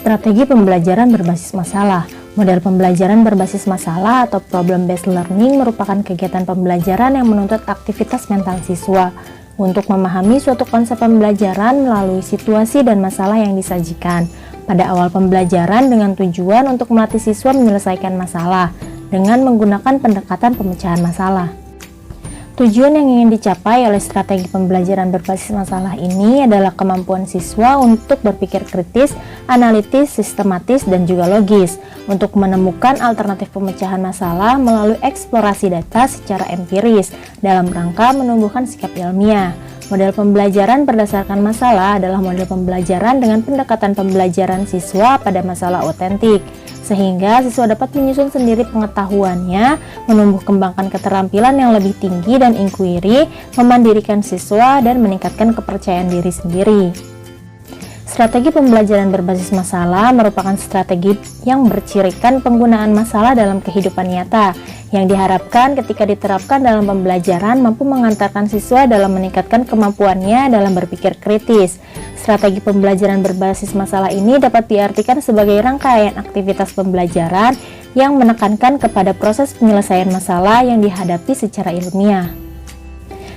Strategi pembelajaran berbasis masalah. Model pembelajaran berbasis masalah atau problem-based learning merupakan kegiatan pembelajaran yang menuntut aktivitas mental siswa untuk memahami suatu konsep pembelajaran melalui situasi dan masalah yang disajikan pada awal pembelajaran dengan tujuan untuk melatih siswa menyelesaikan masalah dengan menggunakan pendekatan pemecahan masalah. Tujuan yang ingin dicapai oleh strategi pembelajaran berbasis masalah ini adalah kemampuan siswa untuk berpikir kritis, analitis, sistematis, dan juga logis untuk menemukan alternatif pemecahan masalah melalui eksplorasi data secara empiris dalam rangka menumbuhkan sikap ilmiah. Model pembelajaran berdasarkan masalah adalah model pembelajaran dengan pendekatan pembelajaran siswa pada masalah otentik, sehingga siswa dapat menyusun sendiri pengetahuannya, menumbuh kembangkan keterampilan yang lebih tinggi dan inquiry, memandirikan siswa, dan meningkatkan kepercayaan diri sendiri. Strategi pembelajaran berbasis masalah merupakan strategi yang bercirikan penggunaan masalah dalam kehidupan nyata, yang diharapkan ketika diterapkan dalam pembelajaran mampu mengantarkan siswa dalam meningkatkan kemampuannya dalam berpikir kritis. Strategi pembelajaran berbasis masalah ini dapat diartikan sebagai rangkaian aktivitas pembelajaran yang menekankan kepada proses penyelesaian masalah yang dihadapi secara ilmiah.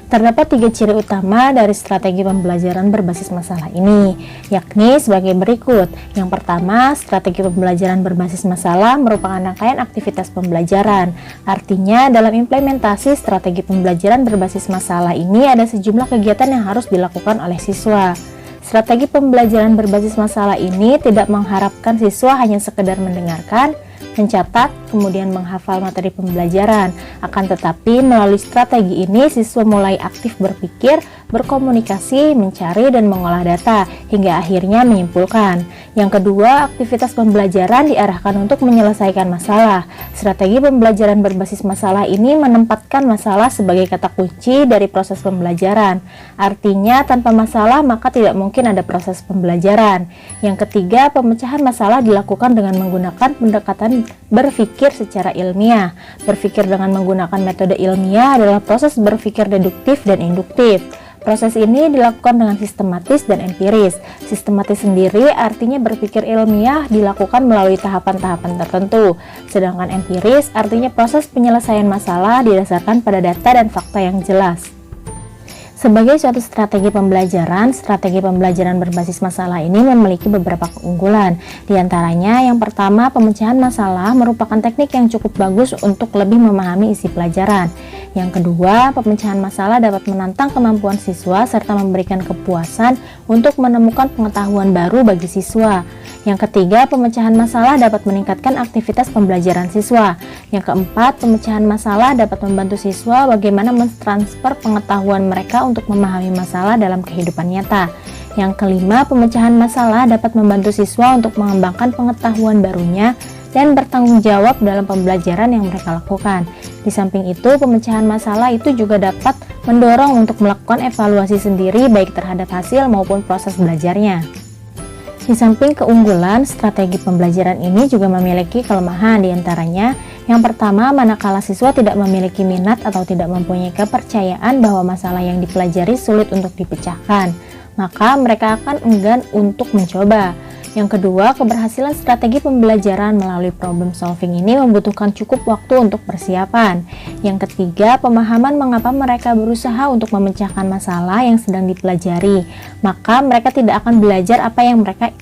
Terdapat 3 ciri utama dari strategi pembelajaran berbasis masalah ini, yakni sebagai berikut. Yang pertama, strategi pembelajaran berbasis masalah merupakan rangkaian aktivitas pembelajaran. Artinya, dalam implementasi strategi pembelajaran berbasis masalah ini ada sejumlah kegiatan yang harus dilakukan oleh siswa. Strategi pembelajaran berbasis masalah ini tidak mengharapkan siswa hanya sekedar mendengarkan, mencatat, kemudian menghafal materi pembelajaran. Akan tetapi, melalui strategi ini, siswa mulai aktif berpikir, berkomunikasi, mencari, dan mengolah data, hingga akhirnya menyimpulkan. Yang kedua, aktivitas pembelajaran diarahkan untuk menyelesaikan masalah. Strategi pembelajaran berbasis masalah ini menempatkan masalah sebagai kata kunci dari proses pembelajaran. Artinya, tanpa masalah maka tidak mungkin ada proses pembelajaran. Yang ketiga, pemecahan masalah dilakukan dengan menggunakan pendekatan berpikir secara ilmiah. Berpikir dengan menggunakan metode ilmiah adalah proses berpikir deduktif dan induktif. Proses ini dilakukan dengan sistematis dan empiris. Sistematis sendiri artinya berpikir ilmiah dilakukan melalui tahapan-tahapan tertentu, sedangkan empiris artinya proses penyelesaian masalah didasarkan pada data dan fakta yang jelas. Sebagai suatu strategi pembelajaran berbasis masalah ini memiliki beberapa keunggulan. Di antaranya, yang pertama, pemecahan masalah merupakan teknik yang cukup bagus untuk lebih memahami isi pelajaran. Yang kedua, pemecahan masalah dapat menantang kemampuan siswa serta memberikan kepuasan untuk menemukan pengetahuan baru bagi siswa. Yang ketiga, pemecahan masalah dapat meningkatkan aktivitas pembelajaran siswa. Yang keempat, pemecahan masalah dapat membantu siswa bagaimana mentransfer pengetahuan mereka untuk memahami masalah dalam kehidupan nyata. Yang kelima, pemecahan masalah dapat membantu siswa untuk mengembangkan pengetahuan barunya dan bertanggung jawab dalam pembelajaran yang mereka lakukan. Di samping itu, pemecahan masalah itu juga dapat mendorong untuk melakukan evaluasi sendiri baik terhadap hasil maupun proses belajarnya. Di samping keunggulan, strategi pembelajaran ini juga memiliki kelemahan. Di antaranya, yang pertama, manakala siswa tidak memiliki minat atau tidak mempunyai kepercayaan bahwa masalah yang dipelajari sulit untuk dipecahkan, maka mereka akan enggan untuk mencoba. Yang kedua, keberhasilan strategi pembelajaran melalui problem solving ini membutuhkan cukup waktu untuk persiapan. Yang ketiga, pemahaman mengapa mereka berusaha untuk memecahkan masalah yang sedang dipelajari, maka mereka tidak akan belajar apa yang mereka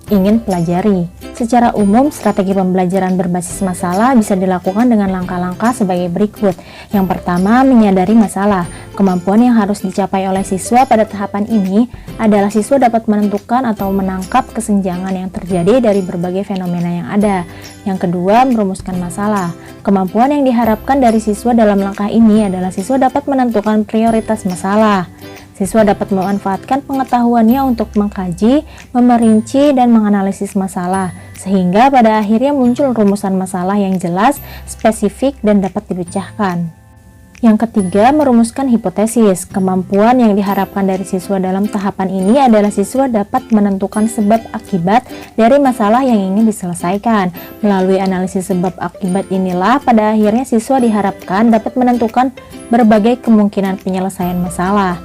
ingin pelajari. Secara umum, strategi pembelajaran berbasis masalah bisa dilakukan dengan langkah-langkah sebagai berikut. Yang pertama, menyadari masalah. Kemampuan yang harus dicapai oleh siswa pada tahapan ini adalah siswa dapat menentukan atau menangkap kesenjangan yang terjadi dari berbagai fenomena yang ada. Yang kedua, merumuskan masalah. Kemampuan yang diharapkan dari siswa dalam langkah ini adalah siswa dapat menentukan prioritas masalah. Siswa dapat memanfaatkan pengetahuannya untuk mengkaji, memerinci, dan menganalisis masalah, sehingga pada akhirnya muncul rumusan masalah yang jelas, spesifik, dan dapat dipecahkan. Yang ketiga, merumuskan hipotesis. Kemampuan yang diharapkan dari siswa dalam tahapan ini adalah siswa dapat menentukan sebab akibat dari masalah yang ingin diselesaikan. Melalui analisis sebab akibat inilah pada akhirnya siswa diharapkan dapat menentukan berbagai kemungkinan penyelesaian masalah.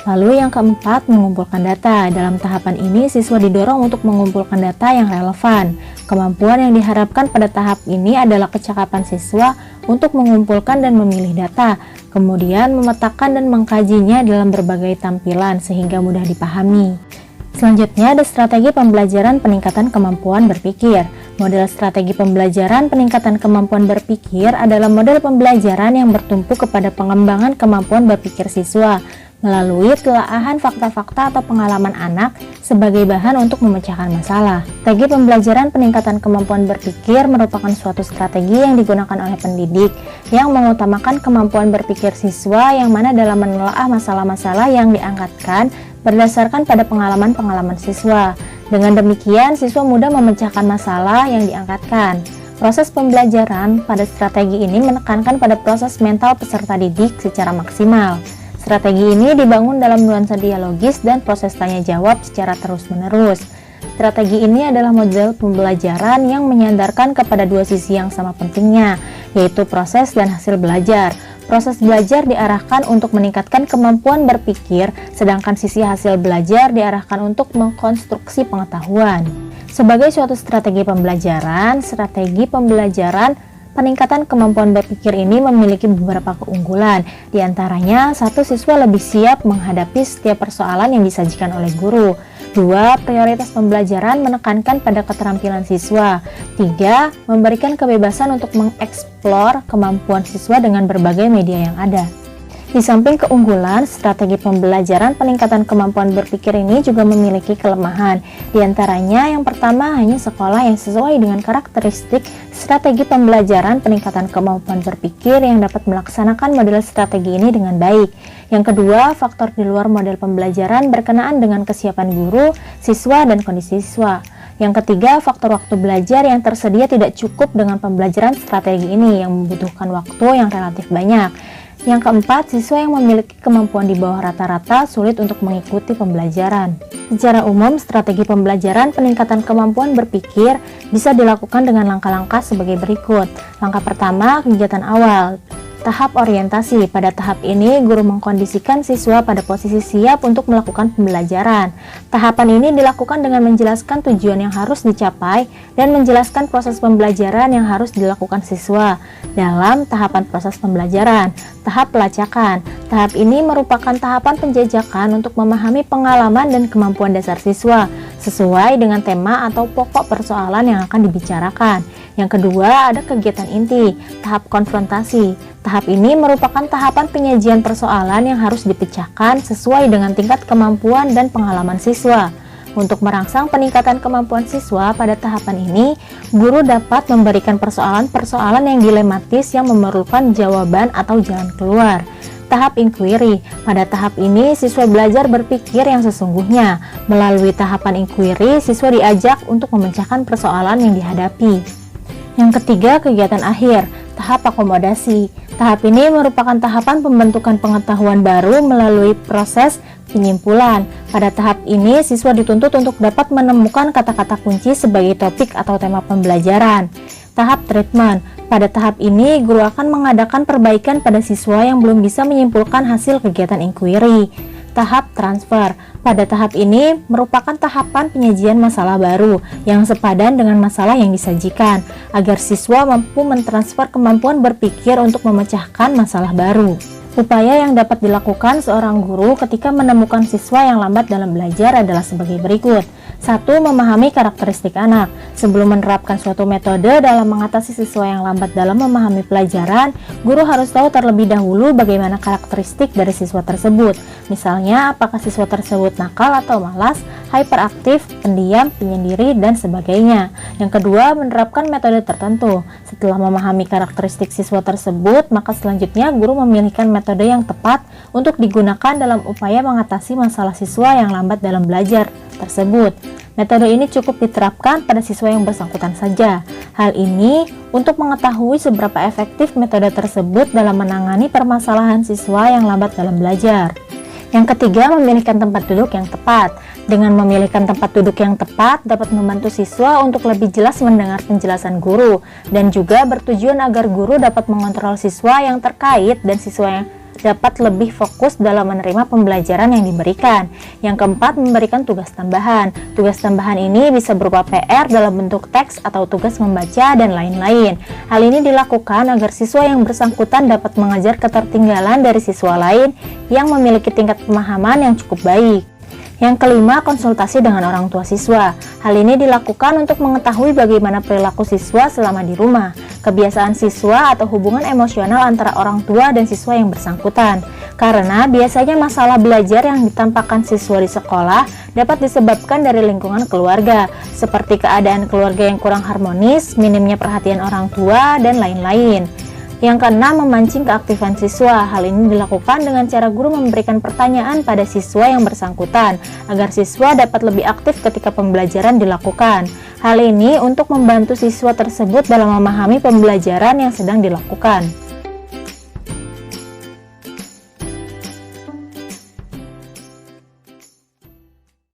Lalu yang keempat, mengumpulkan data. Dalam tahapan ini, siswa didorong untuk mengumpulkan data yang relevan. Kemampuan yang diharapkan pada tahap ini adalah kecakapan siswa untuk mengumpulkan dan memilih data, kemudian memetakan dan mengkajinya dalam berbagai tampilan sehingga mudah dipahami. Selanjutnya ada strategi pembelajaran peningkatan kemampuan berpikir. Model strategi pembelajaran peningkatan kemampuan berpikir adalah model pembelajaran yang bertumpu kepada pengembangan kemampuan berpikir siswa melalui telaahan fakta-fakta atau pengalaman anak sebagai bahan untuk memecahkan masalah. Strategi pembelajaran peningkatan kemampuan berpikir merupakan suatu strategi yang digunakan oleh pendidik yang mengutamakan kemampuan berpikir siswa yang mana dalam menelaah masalah-masalah yang diangkatkan berdasarkan pada pengalaman-pengalaman siswa. Dengan demikian, siswa mudah memecahkan masalah yang diangkatkan. Proses pembelajaran pada strategi ini menekankan pada proses mental peserta didik secara maksimal. Strategi ini dibangun dalam nuansa dialogis dan proses tanya-jawab secara terus-menerus. Strategi ini adalah model pembelajaran yang menyandarkan kepada dua sisi yang sama pentingnya, yaitu proses dan hasil belajar. Proses belajar diarahkan untuk meningkatkan kemampuan berpikir, sedangkan sisi hasil belajar diarahkan untuk mengkonstruksi pengetahuan. Sebagai suatu strategi pembelajaran peningkatan kemampuan berpikir ini memiliki beberapa keunggulan. Di antaranya, 1. Siswa lebih siap menghadapi setiap persoalan yang disajikan oleh guru. 2. Prioritas pembelajaran menekankan pada keterampilan siswa. 3. Memberikan kebebasan untuk mengeksplor kemampuan siswa dengan berbagai media yang ada. Di samping keunggulan, strategi pembelajaran peningkatan kemampuan berpikir ini juga memiliki kelemahan. Di antaranya, yang pertama, hanya sekolah yang sesuai dengan karakteristik strategi pembelajaran peningkatan kemampuan berpikir yang dapat melaksanakan model strategi ini dengan baik. Yang kedua, faktor di luar model pembelajaran berkenaan dengan kesiapan guru, siswa, dan kondisi siswa. Yang ketiga, faktor waktu belajar yang tersedia tidak cukup dengan pembelajaran strategi ini yang membutuhkan waktu yang relatif banyak. Yang keempat, siswa yang memiliki kemampuan di bawah rata-rata sulit untuk mengikuti pembelajaran. Secara umum, strategi pembelajaran peningkatan kemampuan berpikir bisa dilakukan dengan langkah-langkah sebagai berikut. Langkah pertama, kegiatan awal. Tahap orientasi. Pada tahap ini, guru mengkondisikan siswa pada posisi siap untuk melakukan pembelajaran. Tahapan ini dilakukan dengan menjelaskan tujuan yang harus dicapai dan menjelaskan proses pembelajaran yang harus dilakukan siswa. Dalam tahapan proses pembelajaran, tahap pelacakan. Tahap ini merupakan tahapan penjajakan untuk memahami pengalaman dan kemampuan dasar siswa sesuai dengan tema atau pokok persoalan yang akan dibicarakan. Yang kedua, ada kegiatan inti, tahap konfrontasi. Tahap ini merupakan tahapan penyajian persoalan yang harus dipecahkan sesuai dengan tingkat kemampuan dan pengalaman siswa. Untuk merangsang peningkatan kemampuan siswa pada tahapan ini, guru dapat memberikan persoalan-persoalan yang dilematis yang memerlukan jawaban atau jalan keluar. Tahap inquiry. Pada tahap ini, siswa belajar berpikir yang sesungguhnya. Melalui tahapan inquiry, siswa diajak untuk memecahkan persoalan yang dihadapi. Yang ketiga, kegiatan akhir, tahap akomodasi. Tahap ini merupakan tahapan pembentukan pengetahuan baru melalui proses penyimpulan. Pada tahap ini, siswa dituntut untuk dapat menemukan kata-kata kunci sebagai topik atau tema pembelajaran. Tahap treatment. Pada tahap ini, guru akan mengadakan perbaikan pada siswa yang belum bisa menyimpulkan hasil kegiatan inquiry. Tahap transfer. Pada tahap ini merupakan tahapan penyajian masalah baru yang sepadan dengan masalah yang disajikan agar siswa mampu mentransfer kemampuan berpikir untuk memecahkan masalah baru. Upaya yang dapat dilakukan seorang guru ketika menemukan siswa yang lambat dalam belajar adalah sebagai berikut. 1. Memahami karakteristik anak. Sebelum menerapkan suatu metode dalam mengatasi siswa yang lambat dalam memahami pelajaran, guru harus tahu terlebih dahulu bagaimana karakteristik dari siswa tersebut. Misalnya, apakah siswa tersebut nakal atau malas, hyperaktif, pendiam, penyendiri, dan sebagainya. Yang kedua, menerapkan metode tertentu. Setelah memahami karakteristik siswa tersebut, maka selanjutnya guru memilihkan metode yang tepat untuk digunakan dalam upaya mengatasi masalah siswa yang lambat dalam belajar tersebut. Metode ini cukup diterapkan pada siswa yang bersangkutan saja. Hal ini untuk mengetahui seberapa efektif metode tersebut dalam menangani permasalahan siswa yang lambat dalam belajar. Yang ketiga, memilihkan tempat duduk yang tepat. Dengan memilihkan tempat duduk yang tepat dapat membantu siswa untuk lebih jelas mendengar penjelasan guru dan juga bertujuan agar guru dapat mengontrol siswa yang terkait dan siswa yang dapat lebih fokus dalam menerima pembelajaran yang diberikan. Yang keempat, memberikan tugas tambahan. Tugas tambahan ini bisa berupa PR dalam bentuk teks atau tugas membaca dan lain-lain. Hal ini dilakukan agar siswa yang bersangkutan dapat mengejar ketertinggalan dari siswa lain yang memiliki tingkat pemahaman yang cukup baik. Yang kelima, konsultasi dengan orang tua siswa. Hal ini dilakukan untuk mengetahui bagaimana perilaku siswa selama di rumah, kebiasaan siswa atau hubungan emosional antara orang tua dan siswa yang bersangkutan. Karena biasanya masalah belajar yang ditampakkan siswa di sekolah dapat disebabkan dari lingkungan keluarga, seperti keadaan keluarga yang kurang harmonis, minimnya perhatian orang tua, dan lain-lain. Yang keenam, memancing keaktifan siswa. Hal ini dilakukan dengan cara guru memberikan pertanyaan pada siswa yang bersangkutan, agar siswa dapat lebih aktif ketika pembelajaran dilakukan. Hal ini untuk membantu siswa tersebut dalam memahami pembelajaran yang sedang dilakukan.